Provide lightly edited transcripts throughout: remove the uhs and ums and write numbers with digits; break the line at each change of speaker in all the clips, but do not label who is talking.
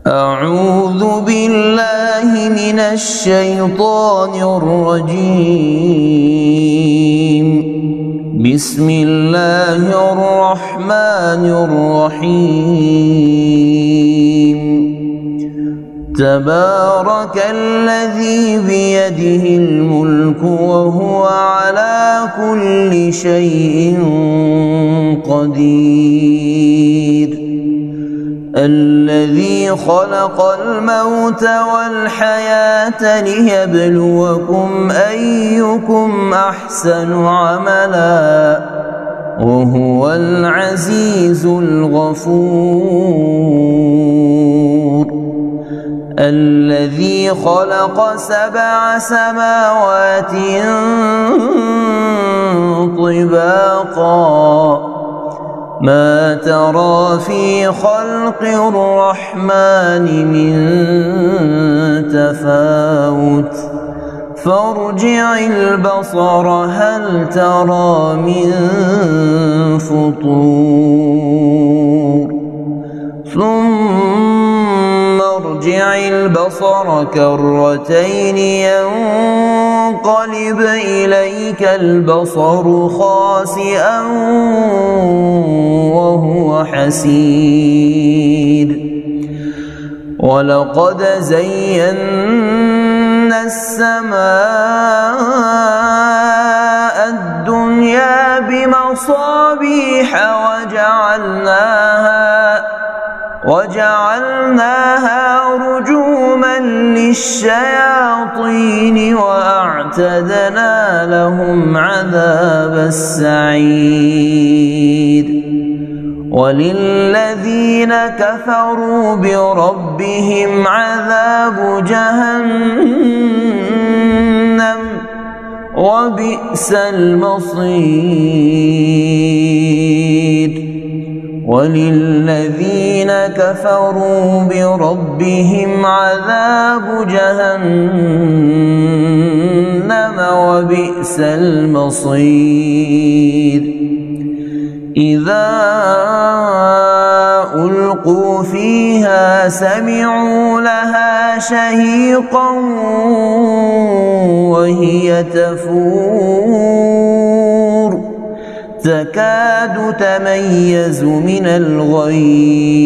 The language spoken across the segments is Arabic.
أعوذ بالله من الشيطان الرجيم. بسم الله الرحمن الرحيم. تبارك الذي بيده الملك وهو على كل شيء قدير. الذي خلق الموت والحياة ليبلوكم أيكم أحسن عملا وهو العزيز الغفور. الذي خلق 7 سماوات طباقا ما ترى في خلق الرحمن من تفاوت فارجع البصر هل ترى من فطور ثم ارجع البصر كرتين ينقلب إليك البصر خاسئا وهو حسير. ولقد زينا السماء الدنيا بمصابيح وجعلناها رجوما للشياطين وأعتدنا لهم عذاب السعير. وللذين كفروا بربهم عذاب جهنم وبئس المصير. وللذين كفروا بربهم عذاب جهنم وبئس المصير. إذا ألقوا فيها سمعوا لها شهيقا وهي تفور تكاد تميز من الغيظ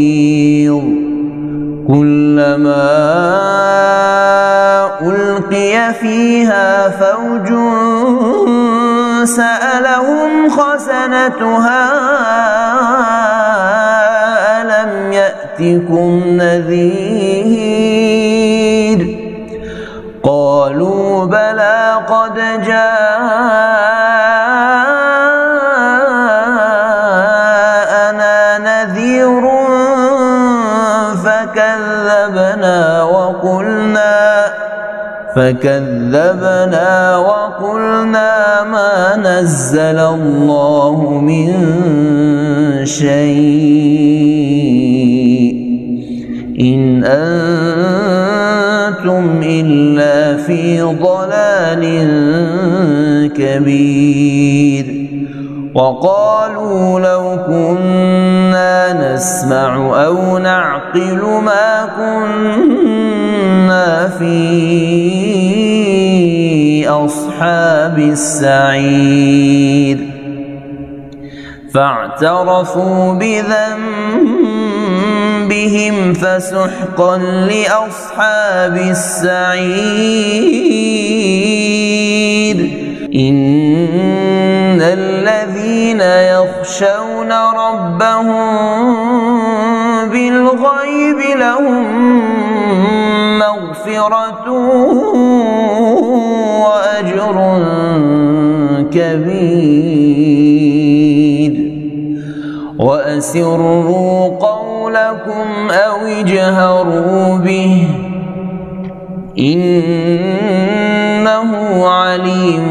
كلما ألقي فيها فوج سألهم خزنتها ألم يأتكم نذير قالوا بلى قد جاءنا نذير فكذبنا وقلنا ما نزل الله من شيء إن أنتم إلا في ضلال كبير. وقالوا لو كنا نسمع أو نعقل ما كنا في أصحاب السعير. فاعترفوا بذنبهم فسحقا لأصحاب السعير. إن الذين يخشون ربهم بالغيب لهم مغفرة وأجر كبير. وأسروا قولكم أو اجهروا به إنه عليم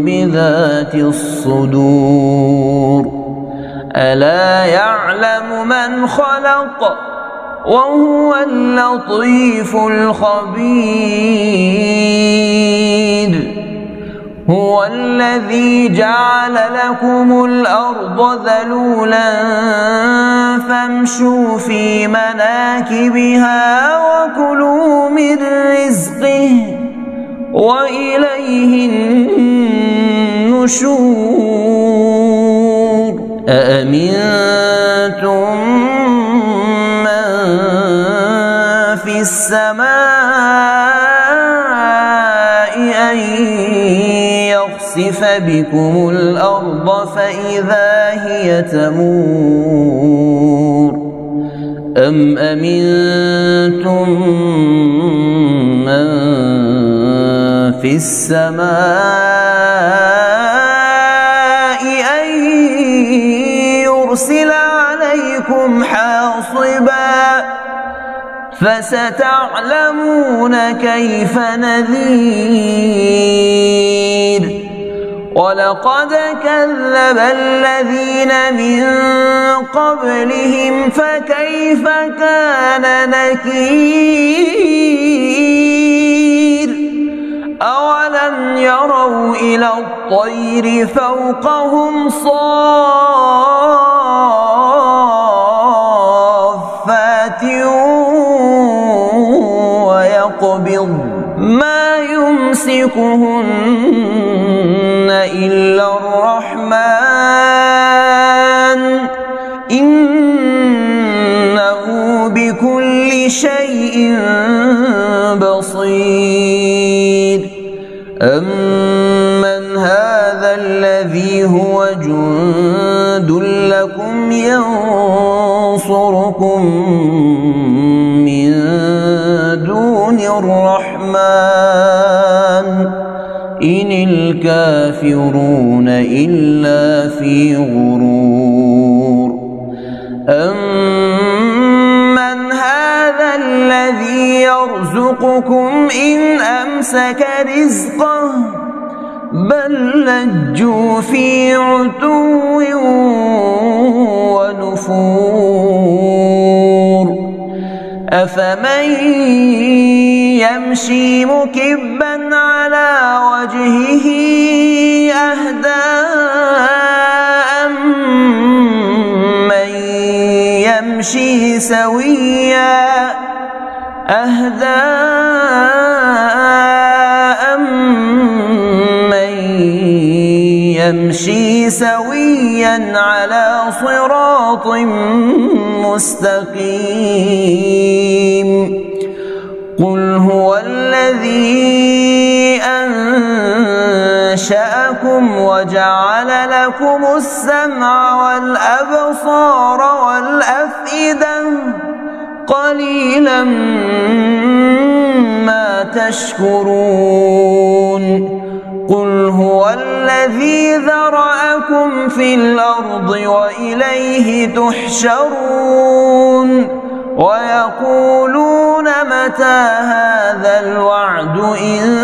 بذات الصدور. ألا يعلم من خلق وهو اللطيف الخبير. هو الذي جعل لكم الأرض ذلولا فامشوا في مناكبها وكلوا من رزقه وإليه النشور أأمنتم من في السماء أن يخسف بكم الأرض فإذا هي تمور أم أمنتم من في السماء أن يرسل عليكم حاصبا فستعلمون كيف نذير ولقد كذب الذين من قبلهم فكيف كان نكير أولم يروا إلى الطير فوقهم صافات ويقبض ما يمسكهن إلا الرحمن إنه بكل شيء بصير أمن هذا الذي هو جند لكم ينصركم من دون الرحمن إن الكافرون إلا في غرور أمن هذا الذي يرزقكم إن أمسك رزقه بل لجوا في عتو ونفور أفمن يمشي مكبا على وجهه أهدى أمن يمشي سويا يمشي سويا على صراط مستقيم قل هو الذي أنشأكم وجعل لكم السمع والأبصار والأفئدة قليلا ما تشكرون قل هو الذي ذرأكم في الأرض وإليه تحشرون ويقولون متى هذا الوعد إن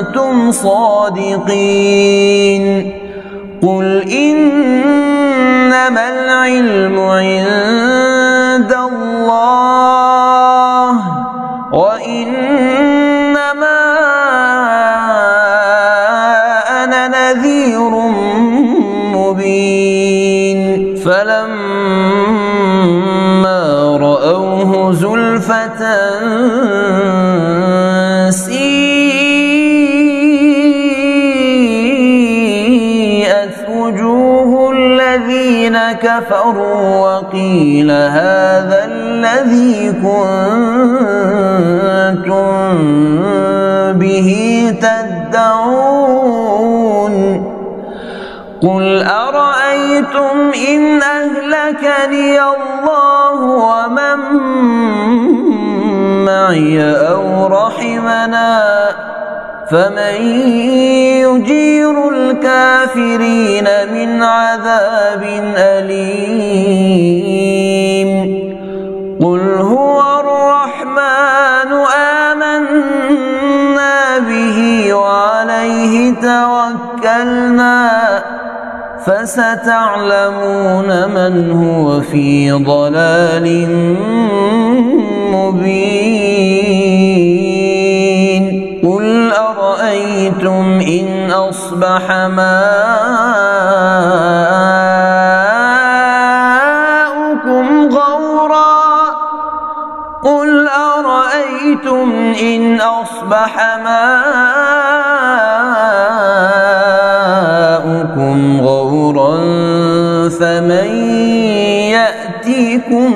كنتم صادقين قل إنما العلم عند الله وإنما أنا نذير مبين فلما رأوه زلفة سيئت وجوه الذين كفروا وقيل هذا الذي كنتم به تدعون قل أرأيتم إن أهلكني الله ومن معي أو رحمنا فمن يجير الكافرين من عذاب أليم قل هو الرحمن آمنا به وعليه توكلنا فستعلمون من هو في ضلال مبين قل أرأيتم أصبح ماؤكم غورا قل أرأيتم إن أصبح ماؤكم غورا فمن يأتيكم